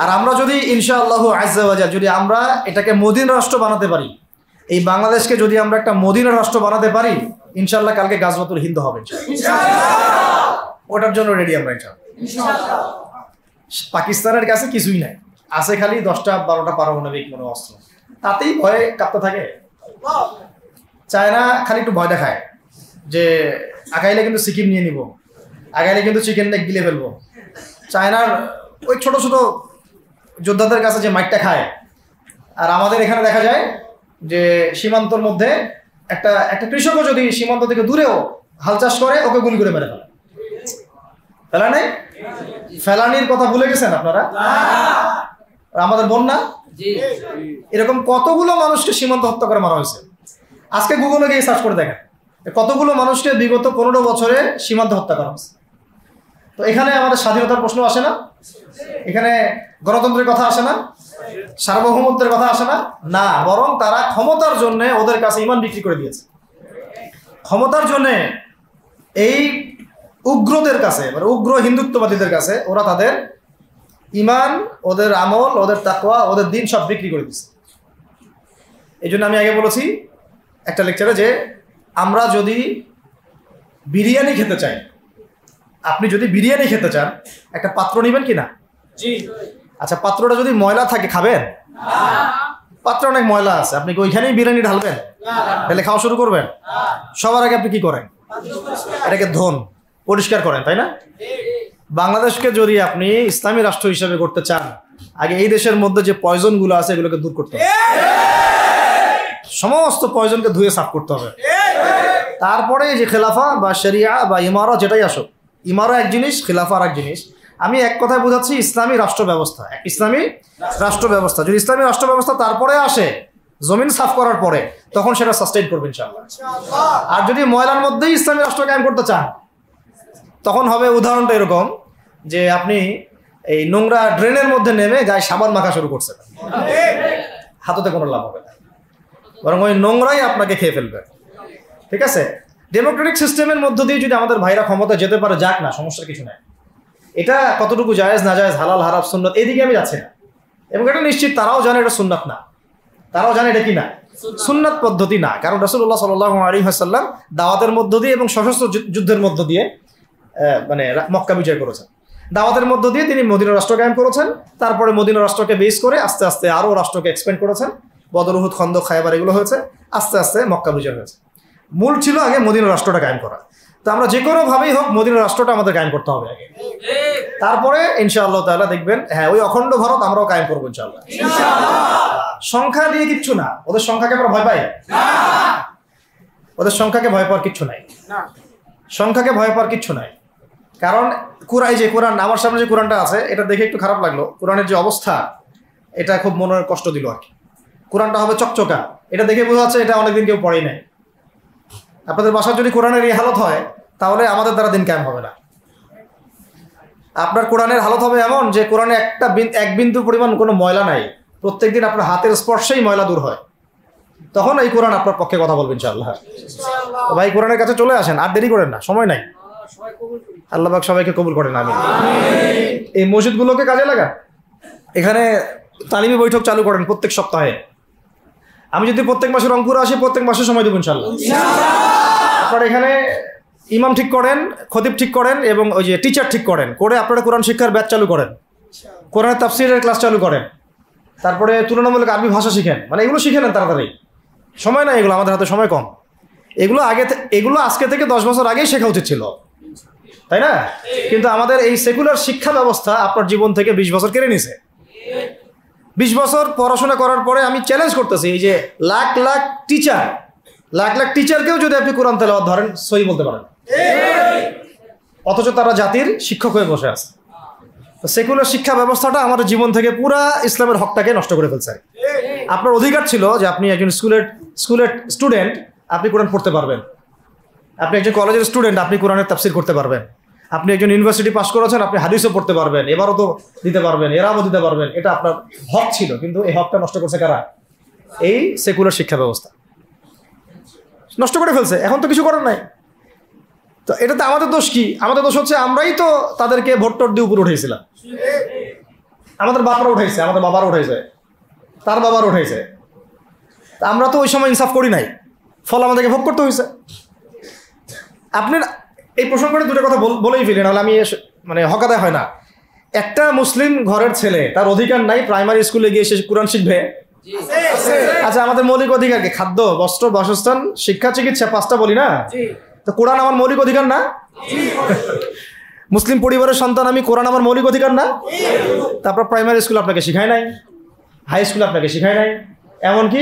আর আমরা যদি ইনশাআল্লাহ আজ্জা ওয়া জাল যদি আমরা এটাকে মদিনা রাষ্ট্র বানাতে পারি, এই বাংলাদেশকে যদি আমরা একটা মদিনা রাষ্ট্র বানাতে পারি, ইনশাআল্লাহ কালকে গাজওয়াতুল হিন্দ হবে ইনশাআল্লাহ। ওটার জন্য রেডি আমরা ইনশাআল্লাহ। পাকিস্তানের কাছে কিছুই নাই, আছে খালি 10টা-12টা পারমাণবিক কোনো অস্ত্র, তাতেই ভয়ে কাঁপতে থাকে। চায়না খালি একটু ভয় দেখায় যে আগাইলে কিন্তু সিকিম নিয়ে নিব, আগাইলে কিন্তু চিকেন নেক গিলে ফেলবো। চায়নার ওই ছোট ছোট যোদ্ধাদের কাছে যে মাইকটা খায়, আর আমাদের এখানে দেখা যায় যে সীমান্তর মধ্যে একটা কৃষকও যদি সীমান্ত থেকে দূরেও হাল চাষ করে ওকে গুলি করে মেরে ফেলে। ফেলা নেই? ফেলানির কথা ভুলে গেছেন আপনারা? আমাদের বন্যা, এরকম কতগুলো মানুষকে সীমান্ত হত্যা করে মারা হয়েছে। আজকে গুগলে গিয়ে সার্চ করে দেখেন কতগুলো মানুষকে বিগত 15 বছরে সীমান্ত হত্যা করা হয়েছে। তো এখানে আমাদের স্বাধীনতার প্রশ্ন আসে না? এখানে গণতন্ত্রের কথা আসে না? সার্বভৌমত্বের কথা আসে না? না, বরং তারা ক্ষমতার জন্য ওদের কাছে ঈমান বিক্রি করে দিয়েছে। ক্ষমতার জন্য এই উগ্রদের কাছে, মানে উগ্র হিন্দুত্ববাদীদের কাছে ওরা তাদের ঈমান, ওদের আমল, ওদের তাকওয়া, ওদের দিন সব বিক্রি করে দিচ্ছে। এই জন্য আমি আগে বলেছি একটা লেকচারে যে আমরা যদি বিরিয়ানি খেতে চাই, আপনি যদি বিরিয়ানি খেতে চান একটা পাত্র নেবেন কি না? জি। আচ্ছা, পাত্রটা যদি ময়লা থাকে খাবেন? পাত্র অনেক ময়লা আছে, আপনি কি ওইখানেই বিরিয়ানি ঢালবেন? তাহলে খাওয়া শুরু করবেন? সবার আগে আপনি কি করেন? এটাকে ধোন, পরিষ্কার করেন, তাই না? বাংলাদেশকে যদি আপনি ইসলামী রাষ্ট্র হিসেবে করতে চান, আগে এই দেশের মধ্যে যে পয়জনগুলো আছে এগুলোকে দূর করতে হবে। সমস্ত পয়জনকে ধুয়ে সাফ করতে হবে। তারপরে যে খেলাফা বা শরিয়া বা ইমারা যেটাই আসুক, ইমারা এক জিনিস, খেলাফা আর এক জিনিস। আমি এক কথায় বোঝাচ্ছি ইসলামী রাষ্ট্র ব্যবস্থা। ইসলামী রাষ্ট্র ব্যবস্থা যদি ইসলামী রাষ্ট্র ব্যবস্থা তারপরে আসে জমিন সাফ করার পরে, তখন সেটা সাস্টেইন করবে ইনশাআল্লাহ। আর যদি ময়লার মধ্যেই ইসলামী রাষ্ট্র কায়েম করতে চান, তখন হবে উদাহরণটা এরকম যে আপনি এই নোংরা ড্রেনের মধ্যে নেমে গায়ে সাবান মাখা শুরু করছেন, হাততে কোনো লাভ হবে না, বরং ওই নোংরাই আপনাকে খেয়ে ফেলবে। ঠিক আছে? ডেমোক্রেটিক সিস্টেমের মধ্য দিয়ে যদি আমাদের ভাইরা ক্ষমতা যেতে পারে, যাক না, সমস্যার কিছু নাই। এটা কতটুকু জায়েজ না জায়েজ, হালাল হারাম সুন্নাত, এইদিকে আমি যাচ্ছি না। এবং এটা নিশ্চিত তারাও জানে এটা সুন্নাত না, তারাও জানে এটা কি না, সুন্নাত পদ্ধতি না। কারণ রাসূলুল্লাহ সাল্লাল্লাহু আলাইহি ওয়াসাল্লাম দাওয়াতের মধ্য দিয়ে এবং সশস্ত্র যুদ্ধের মধ্য দিয়ে মানে মক্কা বিজয় করেছেন। দাওয়াতের মধ্য দিয়ে তিনি মদিনা রাষ্ট্র কায়েম করেছেন। তারপরে মদিনা রাষ্ট্রকে বেস করে আস্তে আস্তে আরও রাষ্ট্রকে এক্সপেন্ড করেছেন। বদর, উহুদ, খন্দক, খায়বার এগুলো হয়েছে, আস্তে আস্তে মক্কা বিজয় হয়েছে। মূল ছিল আগে মদিনা রাষ্ট্রটা কায়েম করা। তো আমরা যে কোনোভাবেই হোক মদিনা রাষ্ট্রটা আমাদের কায়েম করতে হবে আগে, তারপরে ইনশাআল্লাহ তাআলা দেখবেন হ্যাঁ ওই অখণ্ড ভারত আমরাও কায়েম করবো ইনশাআল্লাহ। সংখ্যা দিয়ে কিচ্ছু না, ওদের সংখ্যাকে আমরা ভয় পাই না, ওদের সংখ্যাকে ভয় পাওয়ার কিচ্ছু নাই, সংখ্যাকে ভয় পাওয়ার কিচ্ছু নাই। কারণ কোরআন আমার সামনে যে কোরআনটা আছে এটা দেখে একটু খারাপ লাগলো, কোরআনের যে অবস্থা এটা খুব মনের কষ্ট দিল আর কি। কোরআনটা হবে চকচকা, এটা দেখে বোঝা যাচ্ছে এটা অনেকদিন কেউ পড়েই নাই। আপনাদের বাসার যদি কোরআনের এই হালত হয় তাহলে আমাদের দ্বারা দিন কায়েম হবে না। আপনার কোরআনের হালত হবে এমন যে কোরআনে এক বিন্দু পরিমাণ কোনো ময়লা নাই, প্রত্যেকদিন আপনার হাতের স্পর্শেই ময়লা দূর হয়, তখন এই কোরআন আপনার পক্ষে কথা বলবেন ইনশাআল্লাহ। ভাই কোরআনের কাছে চলে আসেন, আর দেরি করেন না, সময় নাই। আল্লাহ পাক সবাইকে কবুল করেন, আমিন। এই মসজিদগুলোকে কাজে লাগান, এখানে তালিমি বৈঠক চালু করেন প্রত্যেক সপ্তাহে। আমি যদি প্রত্যেক মাসে রংপুরে আসি, প্রত্যেক মাসে সময় দেবো ইনশাআল্লাহ। আপনারা এখানে ইমাম ঠিক করেন, খতিব ঠিক করেন এবং ওই যে টিচার ঠিক করেন, করে আপনারা কোরআন শিক্ষার ব্যাচ চালু করেন, কোরআনের তাফসীরের ক্লাস চালু করেন, তারপরে তুলনামূলক আরবি ভাষা শিখেন, মানে এগুলো শিখে নেন তাড়াতাড়ি। সময় নাই এগুলো, আমাদের হাতে সময় কম। এগুলো আজকে থেকে 10 বছর আগেই শেখা উচিত ছিল, তাই না? কিন্তু আমাদের এই সেকুলার শিক্ষা ব্যবস্থা আপনার জীবন থেকে 20 বছর কেড়ে নিছে। 20 বছর পড়াশোনা করার পরে আমি চ্যালেঞ্জ করতেছি, এই যে লাখ লাখ টিচারকেও যদি আপনি কোরআন তেলাওয়াত ধরেন সহি বলতে পারেন, অথচ তারা জাতির শিক্ষক হয়ে বসে আছে। সেকুলার শিক্ষা ব্যবস্থাটা আমাদের জীবন থেকে পুরা ইসলামের হকটাকে নষ্ট করে ফেলছে। আপনার অধিকার ছিল যে আপনি একজন স্কুলের স্টুডেন্ট, আপনি কোরআন পড়তে পারবেন। আপনি একজন কলেজের স্টুডেন্ট, আপনি কোরআনের তাফসীর করতে পারবেন। আপনি একজন ইউনিভার্সিটি পাস করেছেন, আপনি হাদিসও পড়তে পারবেন, এবারও তো দিতে পারবেন, এরাও দিতে পারবেন। এটা আপনার হক ছিল, কিন্তু এই হকটা নষ্ট করছে কারা? এই সেকুলার শিক্ষা ব্যবস্থা নষ্ট করে ফেলছে। এখন তো কিছু করার নাই। তো এটাতে আমাদের দোষ কি? আমাদের দোষ হচ্ছে আমরাই তো তাদেরকে ভোট দিয়ে উপরে উঠেছিলাম। আমাদের বাপরা উঠেছে, আমাদের বাবারা উঠেছে, তার বাবার উঠেছে। আমরা তো ওই সময় ইনসাফ করি নাই, ফল আমাদেরকে ভোগ করতে হয়েছে। আপনি এই প্রসঙ্গে দুটো কথা বলেই ফেলি, নাহলে আমি মানে হকাদায় হয় না। একটা মুসলিম ঘরের ছেলে, তার অধিকার নাই প্রাইমারি স্কুলে গিয়ে সে কোরআন শিখবে? আচ্ছা, আমাদের মৌলিক অধিকার কি? খাদ্য, বস্ত্র, বাসস্থান, শিক্ষা, চিকিৎসা, 5টা বলি না? তো কোরআন আমার মৌলিক অধিকার না? মুসলিম পরিবারের সন্তান আমি, কোরআন আমার মৌলিক অধিকার না? তারপর প্রাইমারি স্কুল আপনাকে শিখায় নাই, হাই স্কুলে আপনাকে শিখায় নাই, এমনকি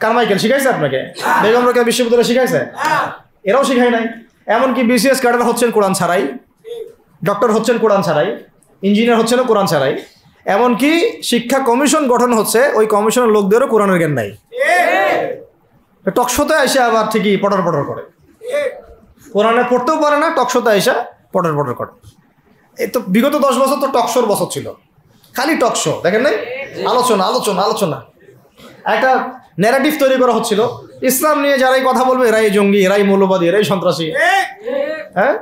কারমাইকেল শিখাইছে আপনাকে, বেগম রোকেয়া বিশ্ববিদ্যালয় শিখাইছে, এরাও শিখায় নাই। এমনকি বিসিএস ক্যাডার হচ্ছেন কোরআন ছাড়াই, ডক্টর হচ্ছেন কোরআন ছাড়াই, ইঞ্জিনিয়ার হচ্ছেন কোরআন ছাড়াই, এমনকি শিক্ষা কমিশন গঠন হচ্ছে, ওই কমিশনের লোকদেরও কোরআনের জ্ঞান নাই। টকশোতে এসে আবার ঠিকই পটর পটর করে, কোরআনে পড়তেও পারে না, টকশোতে এসে পটর পটর করে। এই তো বিগত 10 বছর তো টকশোর বছর ছিল, খালি টকশো, দেখেন নাই? আলোচনা আলোচনা আলোচনা, একটা ন্যারেটিভ তৈরি করা হচ্ছিল ইসলাম নিয়ে, যারাই কথা বলবে এরাই জঙ্গি, এরাই মৌলবাদী, এরাই সন্ত্রাসী। হ্যাঁ,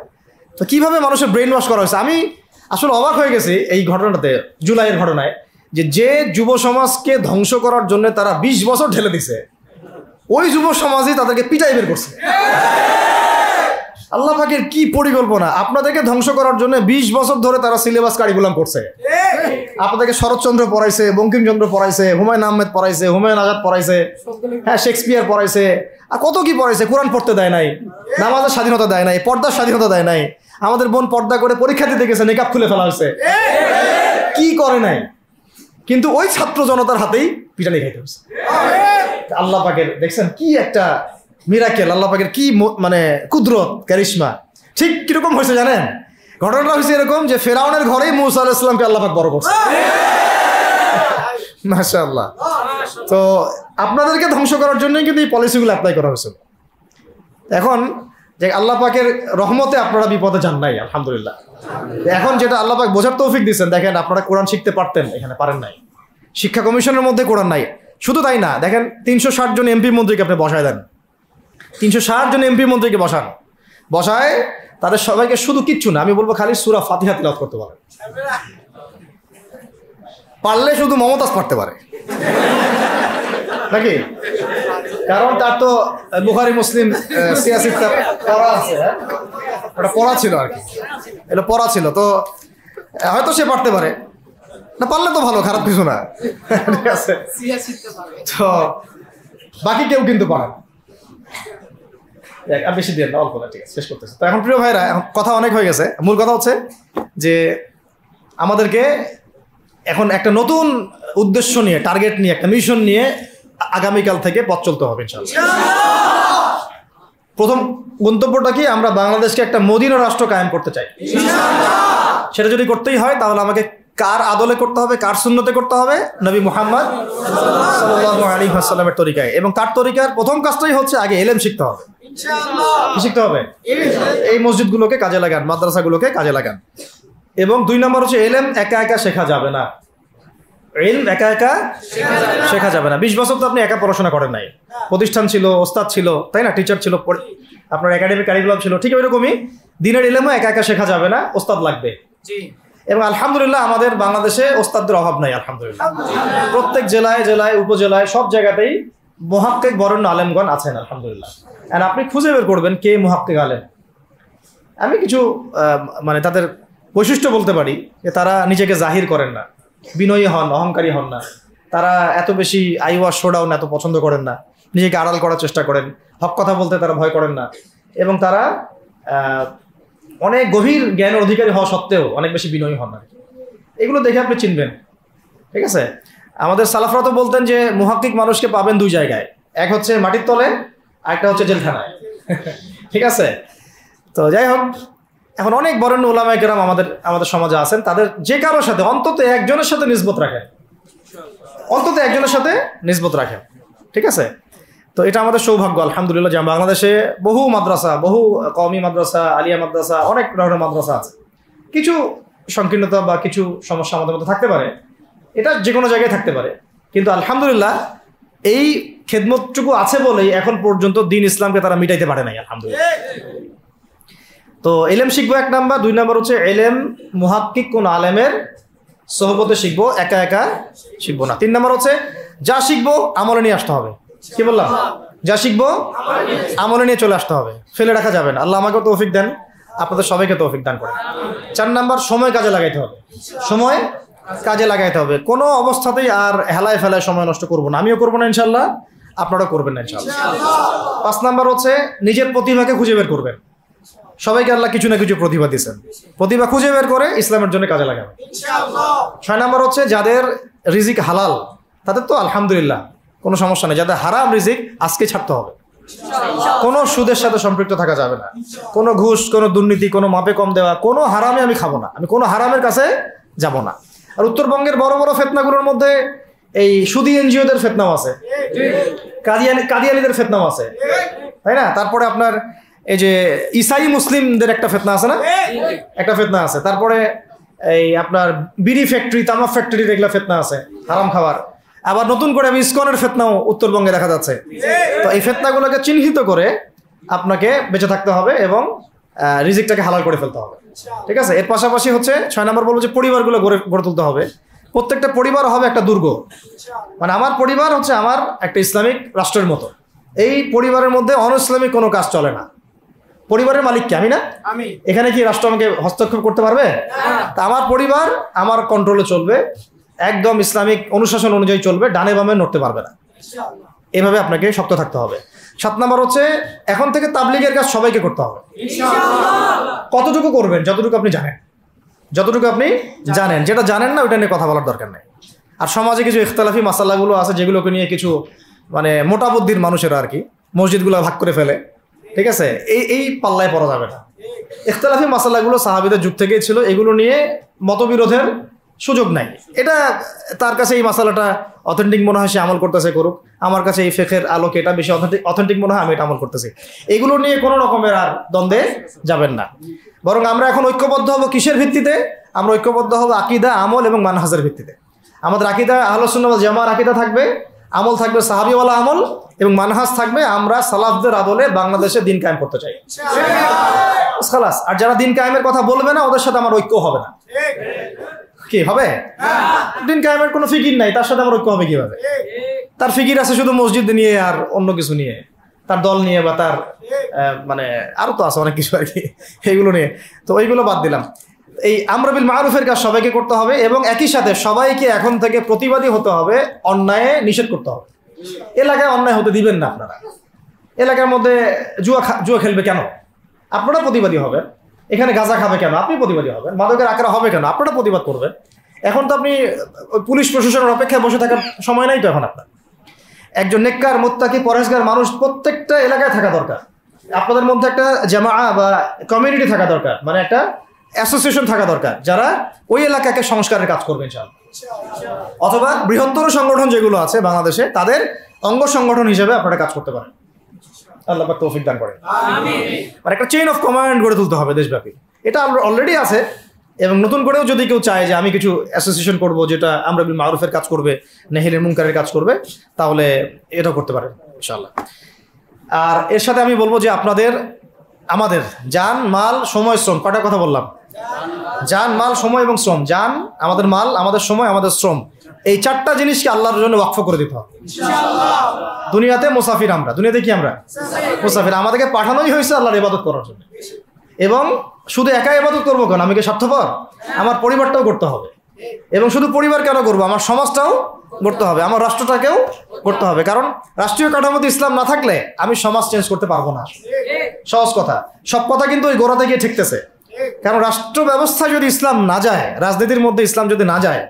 তো কিভাবে মানুষের ব্রেন ওয়াশ করা হয়েছে। আমি আসলে অবাক হয়ে গেছি এই ঘটনাটাতে, জুলাইয়ের ঘটনায়, যে যুব সমাজকে ধ্বংস করার জন্য তারা 20 বছর ঢেলে দিছে, ওই যুব সমাজই তাদেরকে পিটাই বের করছে। আল্লাহ পাকের কি পরিকল্পনা, আপনাদেরকে ধ্বংস করার জন্য 20 বছর ধরে তারা সিলেবাস কারিকুলাম করছে। আপনাদেরকে শরৎচন্দ্র পড়াইছে, বঙ্কিমচন্দ্র পড়াইছে, হুমায়ুন আহমেদ পড়াইছে, হুমায়ুন আজাদ পড়াইছে, হ্যাঁ শেক্সপিয়ার পড়াইছে, আর কত কি পড়াইছে। কোরআন পড়তে দেয় নাই, নামাজের স্বাধীনতা দেয় নাই, পর্দার স্বাধীনতা দেয় নাই। আমাদের বোন পর্দা করে পরীক্ষা দিতে গেছে, নেকাব খুলে ফেলা হয়েছে, কি করে নাই, কিন্তু ওই ছাত্র জনতার হাতেই পিটানি খাইতে হয়েছে। আল্লাহ পাকের দেখছেন কি একটা মিরাকেল, আল্লাহ পাকের কি মানে কুদরত, ক্যারিশমা। ঠিক কিরকম হয়েছে জানেন? ঘটনাটা হয়েছে এরকম যে ফেরাউনের ঘরেই মুসা আলাইহিস সালামকে আল্লাহ পাক বড় করছে। মাশাআল্লাহ। তো আপনাদেরকে ধ্বংস করার জন্যই কিন্তু এই পলিসিগুলো অ্যাপ্লাই করা হয়েছিল। এখন যে আল্লাহ পাকের রহমতে আপনারা বিপদে যান নাই, আলহামদুলিল্লাহ। এখন যেটা আল্লাহ পাক বোঝার তৌফিক দিচ্ছেন, দেখেন আপনারা কোরআন শিখতে পারতেন, এখানে পারেন নাই। শিক্ষা কমিশনের মধ্যে কোরআন নাই। শুধু তাই না, দেখেন 360 জন এমপি মন্ত্রীকে আপনি বসায় দেন, 360 জন এমপি মন্ত্রীকে বসায় তাদের সবাইকে শুধু কিচ্ছু না, আমি বলবো খালি সূরা ফাতিহা তিলাওয়াত করতে পারে, পারলে শুধু মমতাজ পড়তে পারে নাকি? কারণ তার তো বুখারী মুসলিম সিয়াসিত পড়া আছে, ওটা পড়া ছিল আর কি, এটা পড়া ছিল, তো হয়তো সে পারতে পারে না, পারলে তো ভালো, খারাপ কিছু না, ঠিক আছে। তো বাকি কেউ কিন্তু পারে আর বেশি দিয়ে না, অল্প না, ঠিক আছে, শেষ করতেছে। তো এখন প্রিয় ভাইরা, এখন কথা অনেক হয়ে গেছে, মূল কথা হচ্ছে যে আমাদেরকে এখন একটা নতুন উদ্দেশ্য নিয়ে, টার্গেট নিয়ে, একটা মিশন নিয়ে আগামীকাল থেকে পথ চলতে হবে ইনশাআল্লাহ। প্রথম গন্তব্যটা কি? আমরা বাংলাদেশকে একটা মদিনা রাষ্ট্র কায়েম করতে চাই। সেটা যদি করতেই হয় তাহলে আমাকে কার আদলে করতে হবে, কার সুন্নতে করতে হবে? নবী মুহাম্মদ সাল্লাল্লাহু আলাইহি ওয়াসাল্লামের তরিকায়। এবং তার তরিকার প্রথম কাজটাই হচ্ছে আগে ইলম শিখতে হবে। কি শিখতে হবে? এই মসজিদগুলোকে কাজে লাগান, মাদ্রাসাগুলোকে কাজে লাগান। এবং 2 নম্বর হচ্ছে ইলম একা একা শেখা যাবে না। ইলম একা একা শেখা যাবে না। 20 বছর তো আপনি একা পড়াশোনা করেন নাই, প্রতিষ্ঠান ছিল, ওস্তাদ ছিল, তাই না? টিচার ছিল, আপনার একাডেমিক কারিকুলাম ছিল। ঠিক ওইরকমই দিনের ইলমও একা একা শেখা যাবে না, ওস্তাদ লাগবে। এবং আলহামদুলিল্লাহ আমাদের বাংলাদেশে ওস্তাদদের অভাব নাই, আলহামদুলিল্লাহ। প্রত্যেক জেলায় জেলায় উপজেলায় সব জায়গাতেই মুহাক্কিক বরেণ্য আলেমগণ আছেন, আলহামদুলিল্লাহ। আর আপনি খুঁজে বের করবেন কে মুহাক্কিক আলেম। আমি কিছু মানে তাদের বৈশিষ্ট্য বলতে পারি যে তারা নিজেকে জাহির করেন না, বিনয়ী হন, অহংকারী হন না, তারা এত বেশি আইওয়া শোডাউন এত পছন্দ করেন না, নিজেকে আড়াল করার চেষ্টা করেন, হক কথা বলতে তারা ভয় করেন না, এবং তারা অনেক গভীর জ্ঞানের অধিকারী হওয়া সত্ত্বেও অনেক বেশি বিনয়ী হন না। এগুলো দেখে আপনি চিনবেন, ঠিক আছে? আমাদের সালাফরা তো বলতেন যে মুহাক্কিক মানুষকে পাবেন 2 জায়গায়, এক হচ্ছে মাটির তলে, আরেকটা হচ্ছে জেলখানায়, ঠিক আছে? তো যাই হোক, এখন অনেক বরেণ্য উলামায়ে কেরাম আমাদের সমাজে আছেন, তাদের যে কারোর সাথে অন্তত একজনের সাথে নিসবত রাখেন, অন্তত একজনের সাথে নিসবত রাখেন, ঠিক আছে? তো এটা আমাদের সৌভাগ্য আলহামদুলিল্লাহ যে বাংলাদেশে বহু মাদ্রাসা, বহু কওমি মাদ্রাসা, আলিয়া মাদ্রাসা, অনেক ধরনের মাদ্রাসা আছে। কিছু সংকীর্ণতা বা কিছু সমস্যা আমাদের মধ্যে থাকতে পারে, এটা যে কোনো জায়গায় থাকতে পারে, কিন্তু আলহামদুলিল্লাহ এই খেদমতটুকু আছে বলেই এখন পর্যন্ত দ্বীন ইসলামকে তারা মিটাইতে পারে নাই, আলহামদুলিল্লাহ। তো ইলম শিখবো 1 নাম্বার, 2 নাম্বার হচ্ছে ইলম মুহাক্কিক কোন আলেমের সোহবতে শিখবো, একা একা শিখবো না। 3 নাম্বার হচ্ছে যা শিখবো আমলে নিয়ে আসতে হবে। কি বললাম? যা শিখবো আমলে নিয়ে চলে আসতে হবে, ফেলে রাখা যাবে না। আল্লাহ আমাকে তৌফিক দেন, আপনাদের সবাইকে তৌফিক দান করেন। 4 নাম্বার সময় কাজে লাগাইতে হবে, সময় কাজে লাগাইতে হবে। কোনো অবস্থাতেই আর হেলায় ফেলায় সময় নষ্ট করবো না, আমিও করবো না ইনশাল্লাহ, আপনারাও করবেন না ইনশাল্লাহ। 5 নাম্বার হচ্ছে নিজের প্রতিভাকে খুঁজে বের করবেন। সবাইকে আল্লাহ কিছু না কিছু প্রতিভা দিয়েছেন, প্রতিভা খুঁজে বের করে ইসলামের জন্য কাজে লাগাবেন। 6 নাম্বার হচ্ছে যাদের রিজিক হালাল তাদের তো আলহামদুলিল্লাহ কোনো সমস্যা নেই। যাদের হারাম রিজিক আজকে ছাড়তে হবে, কোনো সুদের সাথে সম্পৃক্ত থাকা যাবে না, কোনো ঘুষ, কোনো দুর্নীতি, কোনো মাপে কম দেওয়া, কোনো হারামে আমি খাবো না, আমি কোনো হারামের কাছে যাব না। আর উত্তরবঙ্গের বড় বড় ফেতনাগুলোর মধ্যে এই সুদী এনজিওদের ফেতনাও আছে, কাদিয়ানিদের ফেতনাও আছে, তাই না? তারপরে আপনার এই যে ইসাই মুসলিমদের একটা ফেতনা আছে না, একটা ফেতনা আছে। তারপরে এই আপনার বিড়ি ফ্যাক্টরি, তামাক ফ্যাক্টরির এগুলা ফেতনা আছে হারাম খাবার। আবার নতুন করে আমি ইসকনের ফেতনাও উত্তরবঙ্গে দেখা যাচ্ছে। তো এই ফেতনাগুলোকে চিহ্নিত করে আপনাকে বেঁচে থাকতে হবে এবং রিজিকটাকে হালাল করে ফেলতে হবে, ঠিক আছে? এর পাশাপাশি হচ্ছে 6 নম্বর বলবো যে পরিবারগুলো গড়ে তুলতে হবে। প্রত্যেকটা পরিবার হবে একটা দুর্গ, মানে আমার পরিবার হচ্ছে আমার একটা ইসলামিক রাষ্ট্রের মতো। এই পরিবারের মধ্যে অনইসলামিক কোনো কাজ চলে না। পরিবারের মালিক কি? আমি না? এখানে কি রাষ্ট্র আমাকে হস্তক্ষেপ করতে পারবে? তা আমার পরিবার আমার কন্ট্রোলে চলবে, একদম ইসলামিক অনুশাসন অনুযায়ী চলবে, ডানে বামে নড়তে পারবে না। এভাবে আপনাকে শক্ত থাকতে হবে। 7 নম্বর হচ্ছে এখন থেকে তাবলীগের কাজ সবাইকে করতে হবে। কতটুকু করবেন? যতটুকু আপনি জানেন, যতটুকু আপনি জানেন। যেটা জানেন না ওইটা নিয়ে কথা বলার দরকার নেই। আর সমাজে কিছু ইখতিলাফি মাসালাগুলো আছে যেগুলোকে নিয়ে কিছু মানে মোটা বুদ্ধির মানুষেরা আর কি মসজিদগুলো ভাগ করে ফেলে, ঠিক আছে? এই পাল্লায় পড়া যাবে না। ইখতিলাফি মাসালাগুলো সাহাবীদের যুগ থেকেই ছিল, এগুলো নিয়ে মতবিরোধের সুযোগ নাই। এটা তার কাছে এই মাসালাটা অথেন্টিক মনে হয়, সে আমল করতেছে, করুক। আমার কাছে এই ফিকহের আলোকে এটা বেশি অথেন্টিক মনে হয়, আমি এটা আমল করতেছি। এগুলো নিয়ে কোনো রকমের আর দ্বন্দ্বে যাবেন না। বরং আমরা এখন ঐক্যবদ্ধ হব কিসের ভিত্তিতে? আমরা ঐক্যবদ্ধ হব আকীদা, আমল এবং মানহাজের ভিত্তিতে। আমাদের আকীদা আহলুস সুন্নাহ ওয়াল জামাআর আকীদা থাকবে, আমল থাকবে সাহাবীওয়ালা আমল, এবং মানহাজ থাকবে আমরা সালাফদের আদলে বাংলাদেশে দিন কায়েম করতে চাই। খালাস। আর যারা দিন কায়েমের কথা বলবে না ওদের সাথে আমার ঐক্য হবে না। কি হবে? দিন কায়েমের কোনো ফিকির নাই, তার সাথে আমার ঐক্য হবে কিভাবে? তার ফিকির আছে শুধু মসজিদ নিয়ে আর অন্য কিছু নিয়ে, তার দল নিয়ে বা তার মানে আরো তো আছে অনেক কিছু আর কি, এইগুলো নিয়ে। তো ওইগুলো বাদ দিলাম। এই আমর বিল মারুফের কাজ সবাইকে করতে হবে এবং একই সাথে সবাইকে এখন থেকে প্রতিবাদী হতে হবে, অন্যায় নিষেধ করতে হবে। এলাকায় অন্যায় হতে দিবেন না আপনারা। এলাকার মধ্যে জুয়া খেলবে কেন? আপনারা প্রতিবাদী হবেন। এখানে গাঁজা খাবে কেন? আপনি প্রতিবাদী হবেন। মাদকের আখড়া হবে কেন? আপনারা প্রতিবাদ করবেন। এখন তো আপনি পুলিশ প্রশাসনের অপেক্ষায় বসে থাকার সময় নাই তো এখন আপনার। একজন নেককার, মুত্তাকি, পরহেজগার মানুষ প্রত্যেকটা এলাকায় থাকা দরকার। আপনাদের মধ্যে একটা জামাআ বা কমিউনিটি থাকা দরকার, মানে একটা অ্যাসোসিয়েশন থাকা দরকার যারা ওই এলাকাকে সংস্কারের কাজ করবে ইনশাআল্লাহ। অথবা বৃহত্তর সংগঠন যেগুলো আছে বাংলাদেশে তাদের অঙ্গ সংগঠন হিসেবে আপনারা কাজ করতে পারেন। আল্লাহ পাক তৌফিক দান করেন। মানে একটা চেইন অফ কমান্ড গড়ে তুলতে হবে দেশব্যাপী। এটা অলরেডি আছে এবং নতুন করেও যদি কেউ চায় যে আমি কিছু অ্যাসোসিয়েশন করব যেটা আমর বিল মারুফের কাজ করবে, নাহিয়ানিল মুনকারের কাজ করবে, তাহলে এটাও করতে পারেন ইনশাআল্লাহ। আর এর সাথে আমি বলবো যে আমাদের জান, মাল, সময়, শ্রম, কয়টা কথা বললাম? জান, মাল, সময় এবং শ্রম। জান, আমাদের মাল, আমাদের সময়, আমাদের শ্রম, এই 4টা জিনিসকে আল্লাহর জন্য ওয়াকফ করে দিতে হবে। দুনিয়াতে মুসাফির আমরা, দুনিয়াতে কি আমরা? মুসাফির। আমাদেরকে পাঠানোই হয়েছে আল্লাহর ইবাদত করার জন্য। এবং শুধু একা ইবাদত করবো কেন? আমি কি স্বার্থপর? আমার পরিবারটাও করতে হবে। এবং শুধু পরিবার কেন করবো? আমার সমাজটাও করতে হবে, আমার রাষ্ট্রটাকেও করতে হবে। কারণ রাষ্ট্রীয় কাঠামোতে ইসলাম না থাকলে আমি সমাজ চেঞ্জ করতে পারবো না। সহজ কথা। সব কথা কিন্তু ওই গোড়াতে গিয়ে ঠেকতেছে। কারণ রাষ্ট্র ব্যবস্থা যদি ইসলাম না যায়, রাজনীতির মধ্যে ইসলাম যদি না যায়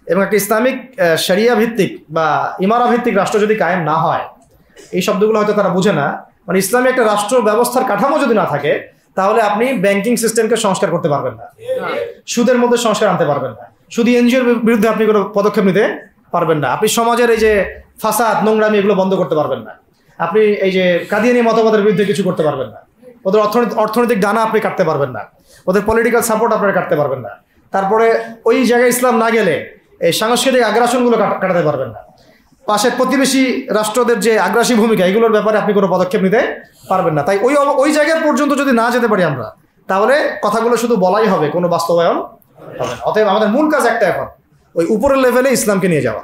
এবং একটা ইসলামিক শরিয়া ভিত্তিক বা ইমারা ভিত্তিক রাষ্ট্র যদি কায়েম না হয়, এই শব্দগুলো হয়তো তারা বুঝে না। মানে ইসলামী একটা রাষ্ট্র ব্যবস্থার কাঠামো যদি না থাকে তাহলে আপনি ব্যাংকিং সিস্টেমকে সংস্কার করতে পারবেন না, সুদের মধ্যে সংস্কার আনতে পারবেন না, শুধু এনজিওর বিরুদ্ধে আপনি কোনো পদক্ষেপ নিতে পারবেন না, আপনি সমাজের এই যে ফাসাদ, নোংরামি এগুলো বন্ধ করতে পারবেন না, আপনি এই যে কাদিয়ানি মতবাদের বিরুদ্ধে কিছু করতে পারবেন না, ওদের অর্থনৈতিক ডানা আপনি কাটতে পারবেন না, ওদের পলিটিক্যাল সাপোর্ট আপনারা কাটতে পারবেন না। তারপরে ওই জায়গায় ইসলাম না গেলে এই সাংস্কৃতিক আগ্রাসনগুলো কাটাতে পারবেন না। পাশের প্রতিবেশী রাষ্ট্রদের যে আগ্রাসী ভূমিকা, এগুলোর ব্যাপারে আপনি কোনো পদক্ষেপ নিতে পারবেন না। তাই ওই জায়গা পর্যন্ত যদি না যেতে পারি আমরা, তাহলে কথাগুলো শুধু বলাই হবে, কোনো বাস্তবায়ন হবে না। অতএব আমাদের মূল কাজ একটা, এখন ওই উপরের লেভেলে ইসলামকে নিয়ে যাওয়া।